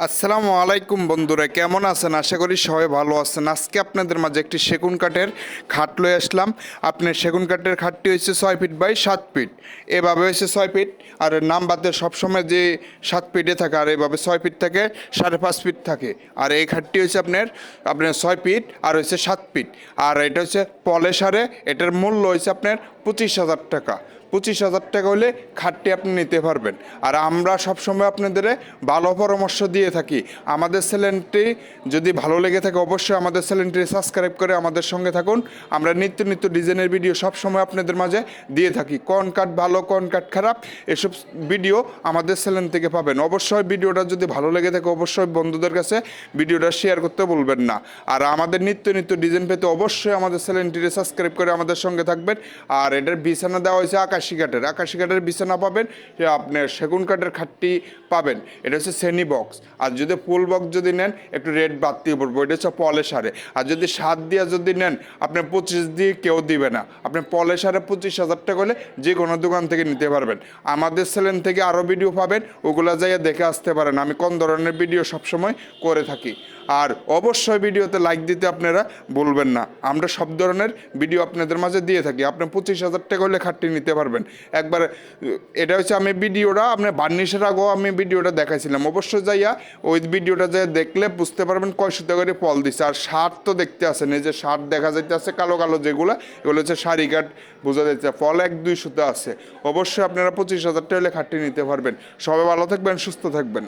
আসসালামু আলাইকুম বন্ধুরা, কেমন আছেন? আশা করি সবাই ভালো আছেন। আজকে আপনাদের মাঝে একটি সেগুন কাঠের খাট লয়ে আসলাম। আপনার সেগুন কাঠের খাটটি হচ্ছে 6 ফিট বাই 7 ফিট, এভাবে হচ্ছে 6 ফিট। আর নাম্বারতে সবসময় যে 7 ফিটে থাকে, আর এভাবে 6 ফিট থাকে, 5.5 ফিট থাকে। আর এই খাটটি হচ্ছে আপনার 6 ফিট আর হচ্ছে 7 ফিট। আর এটা হচ্ছে পলেশারে, এটার মূল্য হচ্ছে আপনার 25,000 টাকা। 25,000 টাকা হলে খাটটি আপনি নিতে পারবেন। আর আমরা সবসময় আপনাদের ভালো পরামর্শ দিয়ে থাকি। আমাদের চ্যানেলটি যদি ভালো লেগে থাকে অবশ্যই আমাদের চ্যানেলটি সাবস্ক্রাইব করে আমাদের সঙ্গে থাকুন। আমরা নিত্য নিত্য ডিজাইনের ভিডিও সবসময় আপনাদের মাঝে দিয়ে থাকি। কোন কাঠ ভালো কোন কাঠ খারাপ এসব ভিডিও আমাদের চ্যানেল থেকে পাবেন। অবশ্যই ভিডিওটা যদি ভালো লেগে থাকে অবশ্যই বন্ধুদের কাছে ভিডিওটা শেয়ার করতে বলবেন না। আর আমাদের নিত্য নিত্য ডিজাইন পেতে অবশ্যই আমাদের চ্যানেলটি সাবস্ক্রাইব করে আমাদের সঙ্গে থাকবেন। আর এটার বিছানা দেওয়া হয়েছে আকাশি কাঠের বিছানা পাবেন, আপনার সেগুন কাঠের খাটটি পাবেন। এটা হচ্ছে সেনি বক্স। আর যদি ফুল বক্স যদি নেন একটু রেট বাড়তি পড়বো, এটা হচ্ছে পলেশারে। আর যদি 7 দিয়ে যদি নেন আপনার 25 দিয়ে কেউ দিবে না। আপনি পলেশারে 25,000 টাকা হলে যে কোনো দোকান থেকে নিতে পারবেন। আমাদের চ্যানেল থেকে আরও ভিডিও পাবেন, ওগুলা যাইয়া দেখে আসতে পারেন। আমি কোন ধরনের ভিডিও সবসময় করে থাকি। আর অবশ্যই ভিডিওতে লাইক দিতে আপনারা বলবেন না। আমরা সব ধরনের ভিডিও আপনাদের মাঝে দিয়ে থাকি। আপনি 25,000 টাকা হলে খাটটি নিতে পারবেন একবার। এটা হচ্ছে আমি ভিডিওটা আপনার বার্নিশের আগেও আমি ভিডিওটা দেখাইছিলাম। অবশ্যই যাইয়া ওই ভিডিওটা যাই দেখলে বুঝতে পারবেন কয় সুতো করে ফল দিচ্ছে। আর শার্ট তো দেখতে আসেন, এই যে শার্ট দেখা যাইতে আছে কালো কালো যেগুলো, এগুলো হচ্ছে শাড়ি কাঠ বোঝা যাচ্ছে। ফল 1-2 সুতো আছে। অবশ্যই আপনারা 25,000 টাকা হলে খাটটি নিতে পারবেন। সবাই ভালো থাকবেন, সুস্থ থাকবেন।